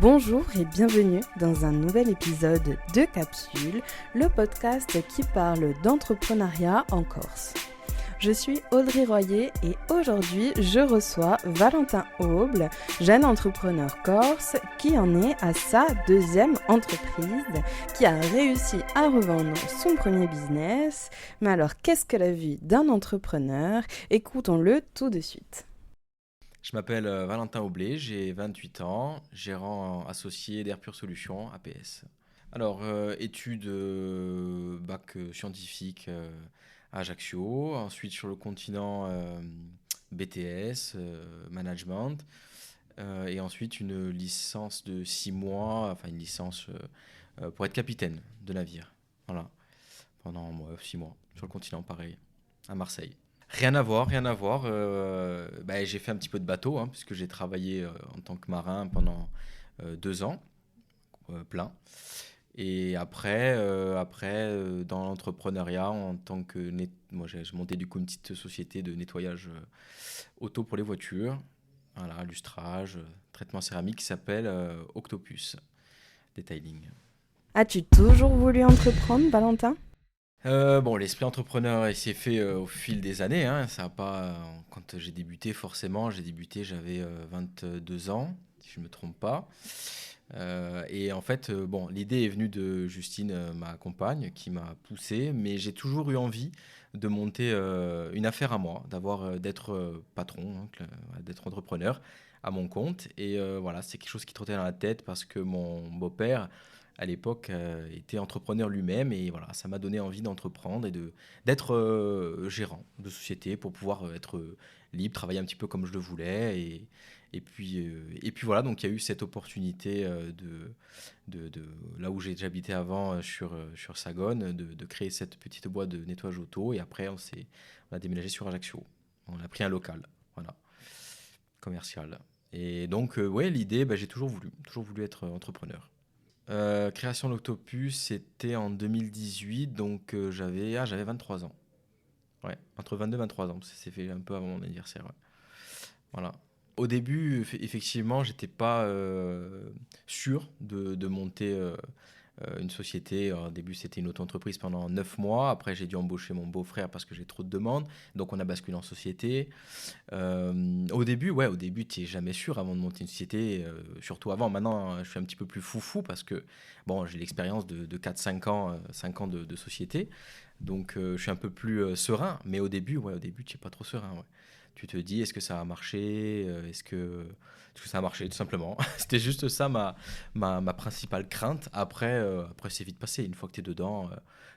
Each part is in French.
Bonjour et bienvenue dans un nouvel épisode de Capsule, le podcast qui parle d'entrepreneuriat en Corse. Je suis Audrey Royer et aujourd'hui je reçois Valentin Auble, jeune entrepreneur corse qui en est à sa deuxième entreprise, qui a réussi à revendre son premier business. Mais alors qu'est-ce que la vie d'un entrepreneur ? Écoutons-le tout de suite. Je m'appelle Valentin Aublé, j'ai 28 ans, gérant associé d'Airpure Solutions, APS. Alors, études bac scientifique à Ajaccio, ensuite sur le continent BTS, management, et ensuite une licence de 6 mois, enfin une licence pour être capitaine de navire. Voilà, pendant 6 mois, sur le continent pareil, à Marseille. Rien à voir, rien à voir. J'ai fait un petit peu de bateau, puisque j'ai travaillé en tant que marin pendant 2 ans, plein. Et après, dans l'entrepreneuriat, en tant que moi, j'ai monté du coup une petite société de nettoyage auto pour les voitures, voilà, lustrage, traitement céramique, qui s'appelle Octopus Detailing. As-tu toujours voulu entreprendre, Valentin ? L'esprit entrepreneur, il s'est fait au fil des années. Ça a pas, quand j'ai débuté, forcément, j'avais 22 ans, si je ne me trompe pas. Et en fait, l'idée est venue de Justine, ma compagne, qui m'a poussé, mais j'ai toujours eu envie de monter une affaire à moi, d'être patron, d'être entrepreneur à mon compte. Et voilà, c'est quelque chose qui trottait dans la tête parce que mon beau-père, à l'époque, était entrepreneur lui-même, et voilà, ça m'a donné envie d'entreprendre et d'être gérant de société pour pouvoir être libre, travailler un petit peu comme je le voulais. Et puis voilà, donc il y a eu cette opportunité de là où j'habitais avant, sur Sagone, de créer cette petite boîte de nettoyage auto. Et après, on a déménagé sur Ajaccio. On a pris un local, voilà, commercial. Et donc, ouais, l'idée, j'ai toujours voulu être entrepreneur. Création de l'Octopus, c'était en 2018, donc j'avais 23 ans. Ouais, entre 22 et 23 ans, ça s'est fait un peu avant mon anniversaire. Ouais. Voilà. Au début, effectivement, j'étais pas sûr de monter une société. Alors, au début, c'était une auto-entreprise pendant 9 mois. Après, j'ai dû embaucher mon beau-frère parce que j'ai trop de demandes. Donc, on a basculé en société. Au début, tu n'es jamais sûr avant de monter une société, surtout avant. Maintenant, je suis un petit peu plus foufou parce que j'ai l'expérience de 4-5 ans, 5 ans de société. Donc, je suis un peu plus serein. Mais au début, tu n'es pas trop serein. Ouais. Tu te dis, est-ce que ça va marcher? Est-ce que ça a marché, tout simplement? C'était juste ça ma principale crainte. Après, c'est vite passé. Une fois que tu es dedans,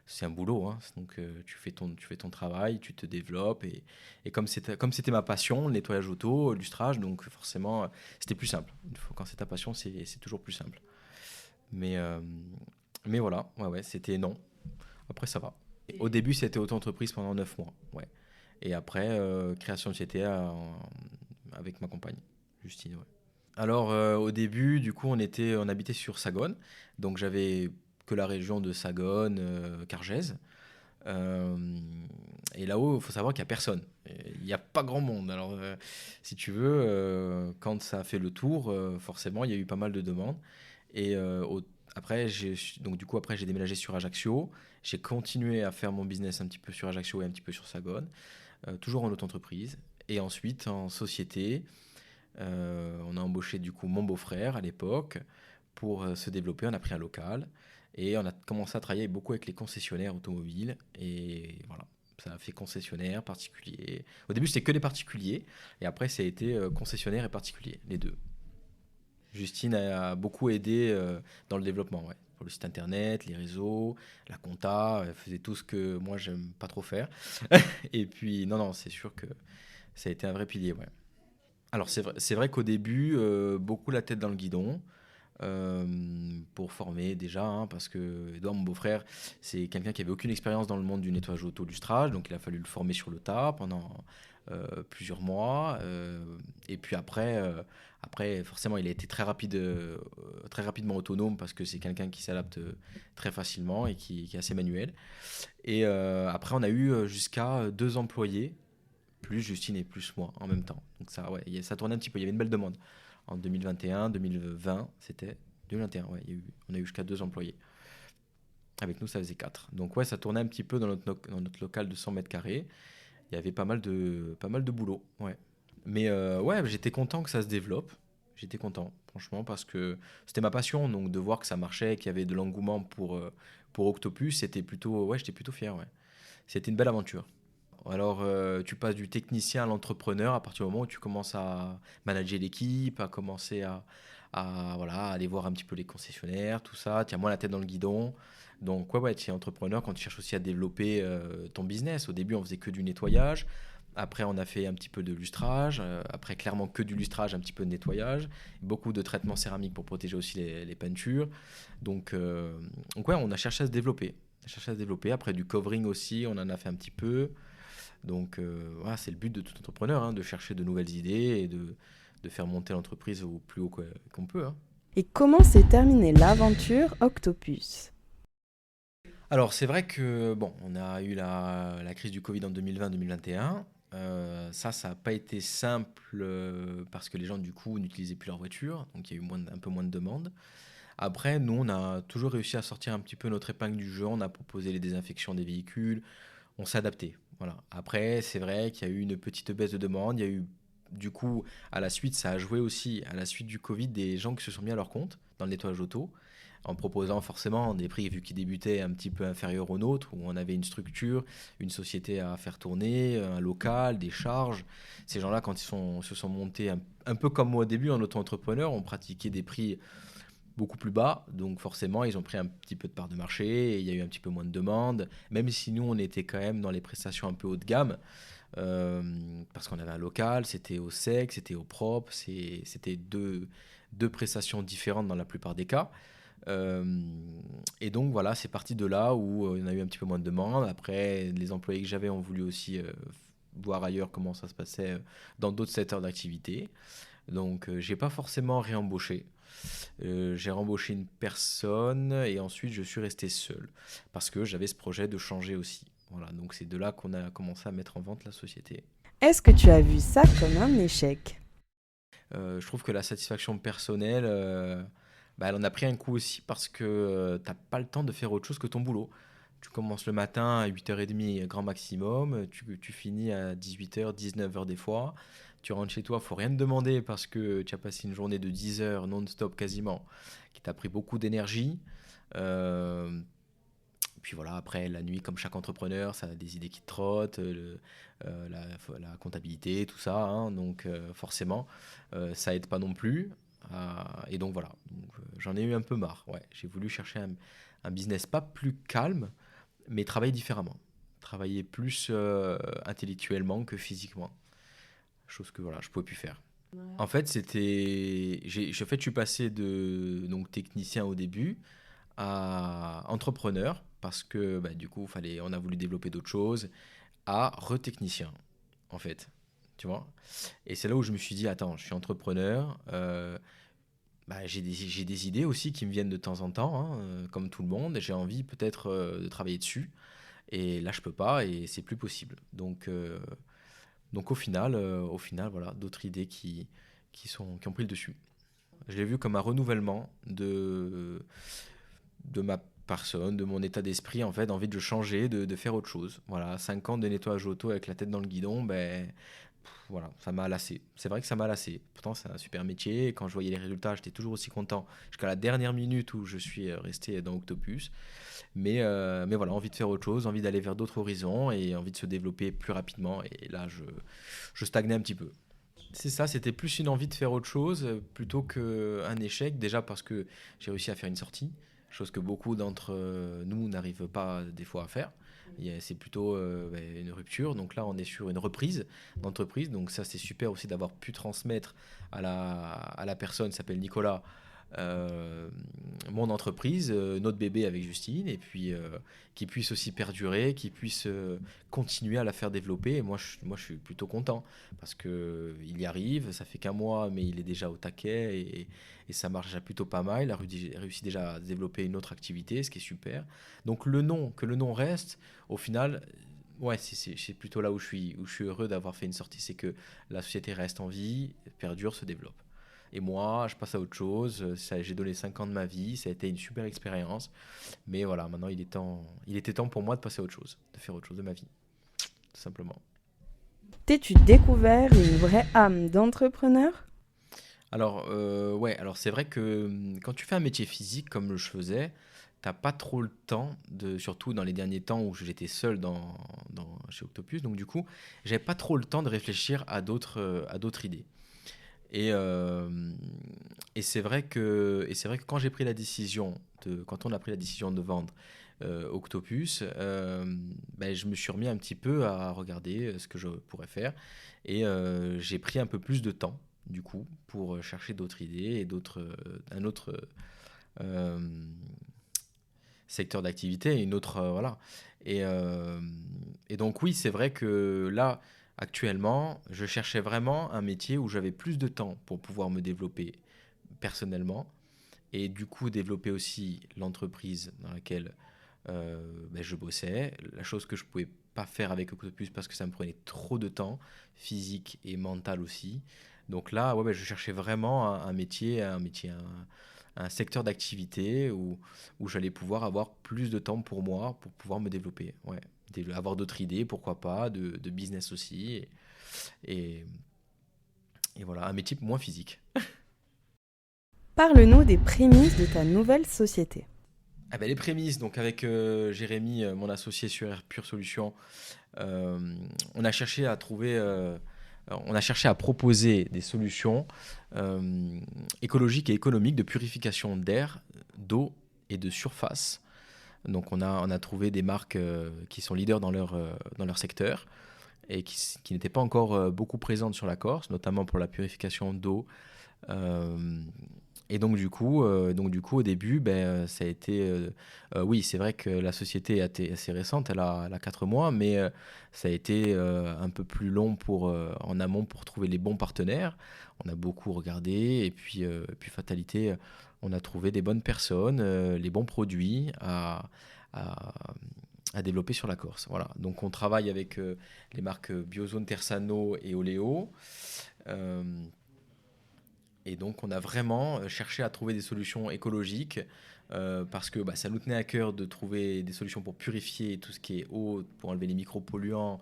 c'est un boulot. Donc, tu fais ton travail, tu te développes. Et comme c'était ma passion, le nettoyage auto, lustrage, donc forcément, c'était plus simple. Une fois, quand c'est ta passion, c'est toujours plus simple. Mais, euh, mais voilà, ouais, c'était non. Après, ça va. Au début, c'était auto-entreprise pendant 9 mois. Ouais. Et après, création de société avec ma compagne, Justine. Ouais. Alors, au début, du coup, on habitait sur Sagone. Donc, j'avais que la région de Sagone, Cargèse. Euh, et là-haut, il faut savoir qu'il n'y a personne. Il n'y a pas grand monde. Alors, si tu veux, quand ça a fait le tour, forcément, il y a eu pas mal de demandes. Et après, j'ai déménagé sur Ajaccio. J'ai continué à faire mon business un petit peu sur Ajaccio et un petit peu sur Sagone, toujours en auto-entreprise. Et ensuite, en société, on a embauché du coup mon beau-frère à l'époque pour se développer. On a pris un local et on a commencé à travailler beaucoup avec les concessionnaires automobiles. Et voilà, ça a fait concessionnaire, particulier. Au début, c'était que des particuliers. Et après, ça a été concessionnaire et particulier, les deux. Justine a beaucoup aidé dans le développement, ouais. Pour le site internet, les réseaux, la compta, elle faisait tout ce que moi j'aime pas trop faire. Et puis, non, c'est sûr que ça a été un vrai pilier, ouais. Alors c'est vrai qu'au début, beaucoup la tête dans le guidon, euh, pour former déjà, parce que Edouard, mon beau-frère, c'est quelqu'un qui avait aucune expérience dans le monde du nettoyage auto lustrage, donc il a fallu le former sur le tas pendant plusieurs mois. Et puis après, forcément, il a été très rapidement autonome parce que c'est quelqu'un qui s'adapte très facilement et qui est assez manuel. Et après, on a eu jusqu'à 2 employés, plus Justine et plus moi en même temps. Donc ça, ouais, ça tournait un petit peu, il y avait une belle demande en 2021, 2020, c'était 2021, ouais, on a eu jusqu'à 2 employés. Avec nous, ça faisait 4. Donc ouais, ça tournait un petit peu dans notre local de 100 mètres carrés. Il y avait pas mal de boulot, ouais. Mais ouais, j'étais content que ça se développe. J'étais content, franchement, parce que c'était ma passion. Donc de voir que ça marchait, qu'il y avait de l'engouement pour Octopus, ouais, j'étais plutôt fier, ouais. C'était une belle aventure. Alors, tu passes du technicien à l'entrepreneur à partir du moment où tu commences à manager l'équipe, à commencer voilà, aller voir un petit peu les concessionnaires, tout ça. Tu as moins la tête dans le guidon. Donc, ouais, tu es entrepreneur quand tu cherches aussi à développer ton business. Au début, on faisait que du nettoyage. Après, on a fait un petit peu de lustrage. Après, clairement, que du lustrage, un petit peu de nettoyage. Beaucoup de traitements céramiques pour protéger aussi les peintures. Donc, ouais, on a cherché à se développer. Après, du covering aussi, on en a fait un petit peu. Donc, voilà, c'est le but de tout entrepreneur, hein, de chercher de nouvelles idées et de faire monter l'entreprise au plus haut qu'on peut, hein. Et comment s'est terminée l'aventure Octopus? Alors, c'est vrai que, bon, on a eu la crise du Covid en 2020-2021. Ça n'a pas été simple parce que les gens, du coup, n'utilisaient plus leur voiture. Donc, il y a eu un peu moins de demandes. Après, nous, on a toujours réussi à sortir un petit peu notre épingle du jeu. On a proposé les désinfections des véhicules. On s'est adapté. Voilà. Après, c'est vrai qu'il y a eu une petite baisse de demande. Il y a eu, du coup, à la suite, ça a joué aussi, à la suite du Covid, des gens qui se sont mis à leur compte dans le nettoyage auto, en proposant forcément des prix, vu qu'ils débutaient, un petit peu inférieurs aux nôtres, où on avait une structure, une société à faire tourner, un local, des charges. Ces gens-là, quand se sont montés, un peu comme moi au début, en auto-entrepreneur, ont pratiqué des prix beaucoup plus bas, donc forcément ils ont pris un petit peu de part de marché et il y a eu un petit peu moins de demandes, même si nous on était quand même dans les prestations un peu haut de gamme, parce qu'on avait un local, c'était au sec, c'était au propre, c'était deux prestations différentes dans la plupart des cas. Euh, et donc voilà, c'est parti de là où on a eu un petit peu moins de demandes. Après, les employés que j'avais ont voulu aussi voir ailleurs comment ça se passait dans d'autres secteurs d'activité. Donc j'ai pas forcément réembauché. J'ai rembauché une personne et ensuite je suis resté seul parce que j'avais ce projet de changer aussi. Voilà, donc c'est de là qu'on a commencé à mettre en vente la société. Est-ce que tu as vu ça comme un échec? Je trouve que la satisfaction personnelle, elle en a pris un coup aussi parce que t'as pas le temps de faire autre chose que ton boulot. Tu commences le matin à 8h30 grand maximum, tu finis à 18h, 19h des fois. Tu rentres chez toi, faut rien te demander parce que tu as passé une journée de 10 heures non-stop quasiment, qui t'a pris beaucoup d'énergie. Euh, Puis voilà, après, la nuit, comme chaque entrepreneur, ça a des idées qui te trottent, la comptabilité, tout ça, hein, donc forcément, ça aide pas non plus. Et donc voilà. Donc, j'en ai eu un peu marre. Ouais. J'ai voulu chercher un business pas plus calme, mais travailler différemment. Travailler plus intellectuellement que physiquement. Chose que voilà, je pouvais plus faire. En fait, je suis passé de donc technicien au début à entrepreneur parce que bah, du coup, on a voulu développer d'autres choses, à retechnicien, en fait. Tu vois? Et c'est là où je me suis dit, attends, je suis entrepreneur, j'ai des idées aussi qui me viennent de temps en temps, hein, comme tout le monde, et j'ai envie peut-être de travailler dessus. Et là, je peux pas et c'est plus possible. Donc au final, voilà, d'autres idées qui ont pris le dessus. Je l'ai vu comme un renouvellement de ma personne, de mon état d'esprit, en fait, envie de changer, de faire autre chose. Voilà, 5 ans de nettoyage auto avec la tête dans le guidon, voilà, ça m'a lassé. C'est vrai que ça m'a lassé. Pourtant, c'est un super métier. Et quand je voyais les résultats, j'étais toujours aussi content jusqu'à la dernière minute où je suis resté dans Octopus. Mais voilà, envie de faire autre chose, envie d'aller vers d'autres horizons et envie de se développer plus rapidement. Et là, je stagnais un petit peu. C'est ça, c'était plus une envie de faire autre chose plutôt qu'un échec. Déjà parce que j'ai réussi à faire une sortie, chose que beaucoup d'entre nous n'arrivent pas des fois à faire. C'est plutôt une rupture. Donc là, on est sur une reprise d'entreprise. Donc ça, c'est super aussi d'avoir pu transmettre à la personne qui s'appelle Nicolas euh, mon entreprise, notre bébé avec Justine, et puis qui puisse aussi perdurer, qui puisse continuer à la faire développer. Et moi, je suis plutôt content parce que il y arrive. Ça fait qu'un mois, mais il est déjà au taquet et ça marche déjà plutôt pas mal. Il a réussi déjà à développer une autre activité, ce qui est super. Donc que le nom reste, au final. Ouais, c'est plutôt là où je suis heureux d'avoir fait une sortie, c'est que la société reste en vie, perdure, se développe. Et moi, je passe à autre chose. J'ai donné 5 ans de ma vie, ça a été une super expérience. Mais voilà, maintenant, il était temps pour moi de passer à autre chose, de faire autre chose de ma vie, tout simplement. T'es-tu découvert une vraie âme d'entrepreneur? Alors, ouais, alors c'est vrai que quand tu fais un métier physique comme je faisais, t'as pas trop le temps, surtout dans les derniers temps où j'étais seul chez Octopus, donc du coup, j'avais pas trop le temps de réfléchir à d'autres idées. Et, euh, et c'est vrai que quand on a pris la décision de vendre Octopus, ben, je me suis remis un petit peu à regarder ce que je pourrais faire. Et j'ai pris un peu plus de temps, du coup, pour chercher d'autres idées et un autre euh, secteur d'activité, une autre, voilà. Et, euh, et donc oui, c'est vrai que là, actuellement, je cherchais vraiment un métier où j'avais plus de temps pour pouvoir me développer personnellement et du coup développer aussi l'entreprise dans laquelle ben, je bossais. La chose que je pouvais pas faire avec Octopus parce que ça me prenait trop de temps, physique et mental aussi. Donc là, ouais, je cherchais vraiment un secteur d'activité où j'allais pouvoir avoir plus de temps pour moi, pour pouvoir me développer. Ouais. Avoir d'autres idées, pourquoi pas, de business aussi. Et, et voilà, un métier moins physique. Parle-nous des prémices de ta nouvelle société. Ah ben, les prémices, donc avec Jérémy, mon associé sur Air Pure Solutions, euh, on a cherché à trouver, on a cherché à proposer des solutions écologiques et économiques de purification d'air, d'eau et de surface. Donc on a trouvé des marques qui sont leaders dans leur secteur et qui n'étaient pas encore beaucoup présentes sur la Corse, notamment pour la purification d'eau. Euh, et donc du coup, au début, ben, ça a été, oui, c'est vrai que la société est assez récente, elle a 4 mois, mais ça a été un peu plus long en amont pour trouver les bons partenaires. On a beaucoup regardé, et puis fatalité, on a trouvé des bonnes personnes, les bons produits à, à développer sur la Corse. Voilà. Donc on travaille avec les marques Biozone, Tersano et Oleo. Euh, et donc, on a vraiment cherché à trouver des solutions écologiques parce que bah, ça nous tenait à cœur de trouver des solutions pour purifier tout ce qui est eau, pour enlever les micropolluants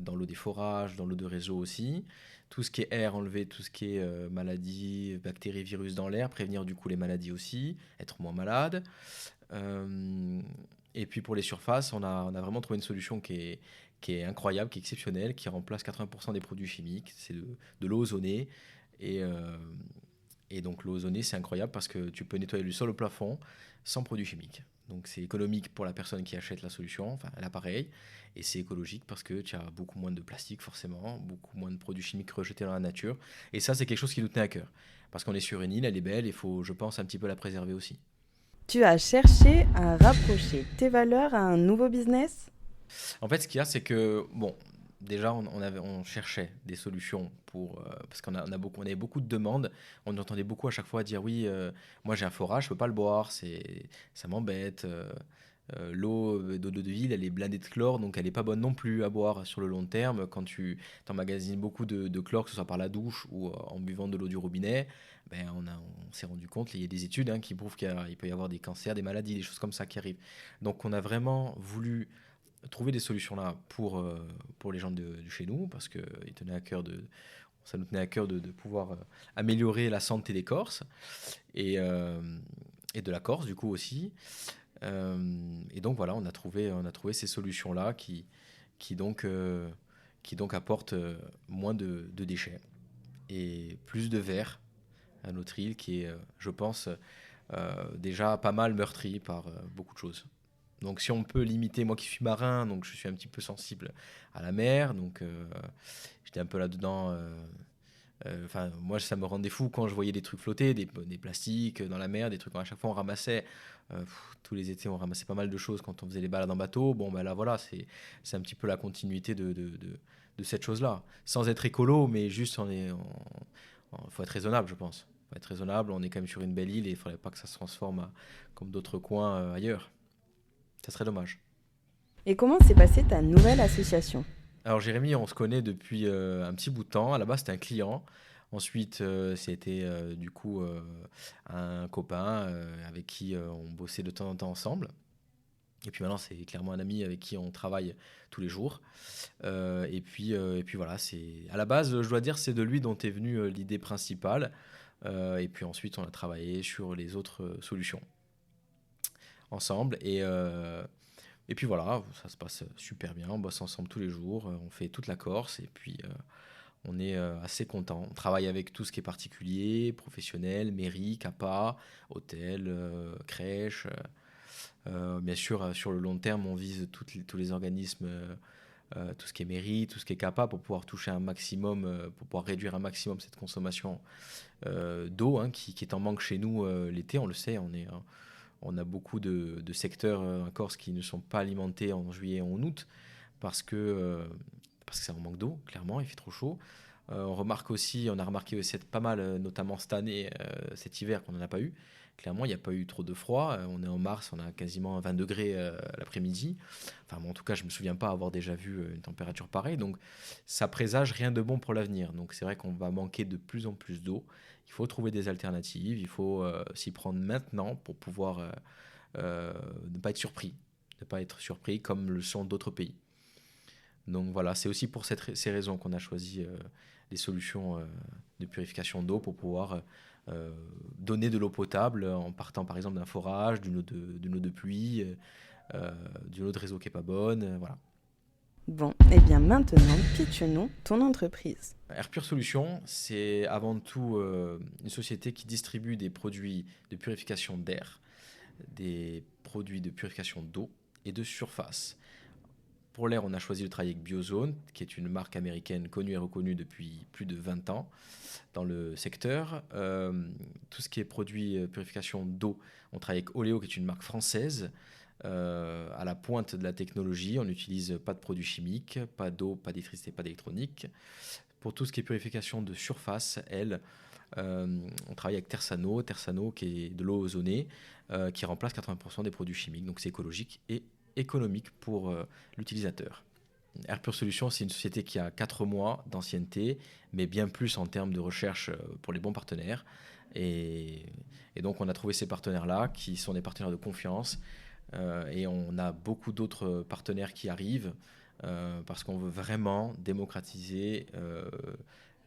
dans l'eau des forages, dans l'eau de réseau aussi. Tout ce qui est air, enlever tout ce qui est maladies, bactéries, virus dans l'air, prévenir du coup les maladies aussi, être moins malade. Euh, et puis pour les surfaces, on a vraiment trouvé une solution qui est incroyable, qui est exceptionnelle, qui remplace 80% des produits chimiques. C'est de l'eau ozonée. Et, euh, et donc l'eau ozonée, c'est incroyable parce que tu peux nettoyer du sol au plafond sans produits chimiques. Donc c'est économique pour la personne qui achète la solution, enfin l'appareil, et c'est écologique parce que tu as beaucoup moins de plastique forcément, beaucoup moins de produits chimiques rejetés dans la nature. Et ça, c'est quelque chose qui nous tenait à cœur. Parce qu'on est sur une île, elle est belle, il faut, je pense, un petit peu la préserver aussi. Tu as cherché à rapprocher tes valeurs à un nouveau business? En fait, ce qu'il y a, c'est que, bon, déjà, on cherchait des solutions parce on avait beaucoup de demandes. On entendait beaucoup à chaque fois dire oui, moi j'ai un forage, je peux pas le boire, ça m'embête. D'eau de ville, elle est blindée de chlore, donc elle est pas bonne non plus à boire sur le long terme. Quand tu emmagasines beaucoup de chlore, que ce soit par la douche ou en buvant de l'eau du robinet, ben on s'est rendu compte, il y a des études qui prouvent qu'il peut y avoir des cancers, des maladies, des choses comme ça qui arrivent. Donc on a vraiment voulu trouver des solutions là pour les gens de chez nous, parce que ça nous tenait à cœur de pouvoir améliorer la santé des Corses et, et de la Corse du coup aussi. Et donc voilà, on a trouvé ces solutions là qui donc, euh, qui donc apportent moins de déchets et plus de verre à notre île qui est, je pense, déjà pas mal meurtrie par beaucoup de choses. Donc si on peut limiter, moi qui suis marin, donc je suis un petit peu sensible à la mer, donc j'étais un peu là-dedans. Enfin, moi ça me rendait fou quand je voyais des trucs flotter, des plastiques dans la mer, des trucs à chaque fois on ramassait. Tous les étés on ramassait pas mal de choses quand on faisait les balades en bateau. Bon ben là voilà, c'est un petit peu la continuité de cette chose-là. Sans être écolo, mais juste faut être raisonnable je pense. Faut être raisonnable, on est quand même sur une belle île et il faudrait pas que ça se transforme comme d'autres coins ailleurs. Ça serait dommage. Et comment s'est passée ta nouvelle association? Alors Jérémy, on se connaît depuis un petit bout de temps. À la base, c'était un client. Ensuite, c'était du coup un copain avec qui on bossait de temps en temps ensemble. Et puis maintenant, c'est clairement un ami avec qui on travaille tous les jours. Et puis voilà, à la base, je dois dire, c'est de lui dont est venue l'idée principale. Et puis ensuite, on a travaillé sur les autres solutions ensemble. Et puis voilà, ça se passe super bien. On bosse ensemble tous les jours. On fait toute la Corse. Et puis, on est assez content. On travaille avec tout ce qui est particulier, professionnel, mairie, CAPA, hôtel, crèche. Bien sûr, sur le long terme, on vise tous les organismes, tout ce qui est mairie, tout ce qui est CAPA, pour pouvoir toucher un maximum, pour pouvoir réduire un maximum cette consommation d'eau, hein, qui est en manque chez nous l'été, on le sait. On a beaucoup de secteurs en Corse qui ne sont pas alimentés en juillet et en août parce que c'est en manque d'eau, clairement, il fait trop chaud. On a remarqué aussi pas mal, notamment cette année, cet hiver, qu'on n'en a pas eu. Clairement, il n'y a pas eu trop de froid. On est en mars, on a quasiment 20 degrés l'après-midi. Enfin, bon, en tout cas, je ne me souviens pas avoir déjà vu une température pareille. Donc, ça présage rien de bon pour l'avenir. Donc, c'est vrai qu'on va manquer de plus en plus d'eau. Il faut trouver des alternatives. Il faut s'y prendre maintenant pour pouvoir ne pas être surpris. Ne pas être surpris comme le sont d'autres pays. Donc voilà, c'est aussi pour ces raisons qu'on a choisi les solutions de purification d'eau pour pouvoir donner de l'eau potable en partant par exemple d'un forage, d'une eau de pluie, d'une eau de réseau qui n'est pas bonne, voilà. Bon, et bien maintenant, pitch-nous ton entreprise. Airpure Solutions, c'est avant tout une société qui distribue des produits de purification d'air, des produits de purification d'eau et de surface. Pour l'air, on a choisi de travailler avec Biozone, qui est une marque américaine connue et reconnue depuis plus de 20 ans dans le secteur. Tout ce qui est produit purification d'eau, on travaille avec Oléo, qui est une marque française, à la pointe de la technologie. On n'utilise pas de produits chimiques, pas d'eau, pas d'électricité, pas d'électronique. Pour tout ce qui est purification de surface, on travaille avec Tersano, qui est de l'eau ozonée, qui remplace 80% des produits chimiques. Donc c'est écologique et économique pour l'utilisateur. Airpure Solutions, c'est une société qui a 4 mois d'ancienneté, mais bien plus en termes de recherche pour les bons partenaires. Et donc, on a trouvé ces partenaires-là, qui sont des partenaires de confiance. Et on a beaucoup d'autres partenaires qui arrivent, parce qu'on veut vraiment démocratiser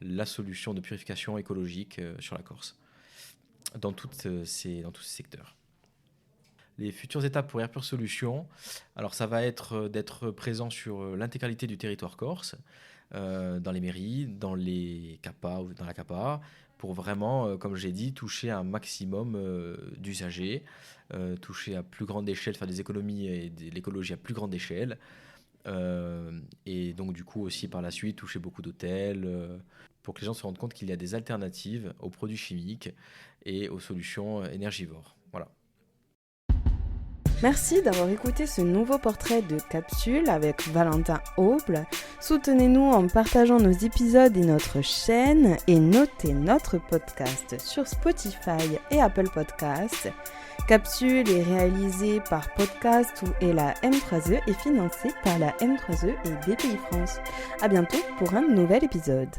la solution de purification écologique sur la Corse, dans tous ces secteurs. Les futures étapes pour Airpure Solutions, alors ça va être d'être présent sur l'intégralité du territoire corse, dans les mairies, dans les CAPA ou dans la CAPA, pour vraiment, comme j'ai dit, toucher un maximum d'usagers, toucher à plus grande échelle, faire des économies et de l'écologie à plus grande échelle, et donc du coup aussi par la suite toucher beaucoup d'hôtels, pour que les gens se rendent compte qu'il y a des alternatives aux produits chimiques et aux solutions énergivores. Voilà. Merci d'avoir écouté ce nouveau portrait de Capsule avec Valentin Auble. Soutenez-nous en partageant nos épisodes et notre chaîne et notez notre podcast sur Spotify et Apple Podcasts. Capsule est réalisée par Podcast et la M3E et financée par la M3E et BPI France. À bientôt pour un nouvel épisode.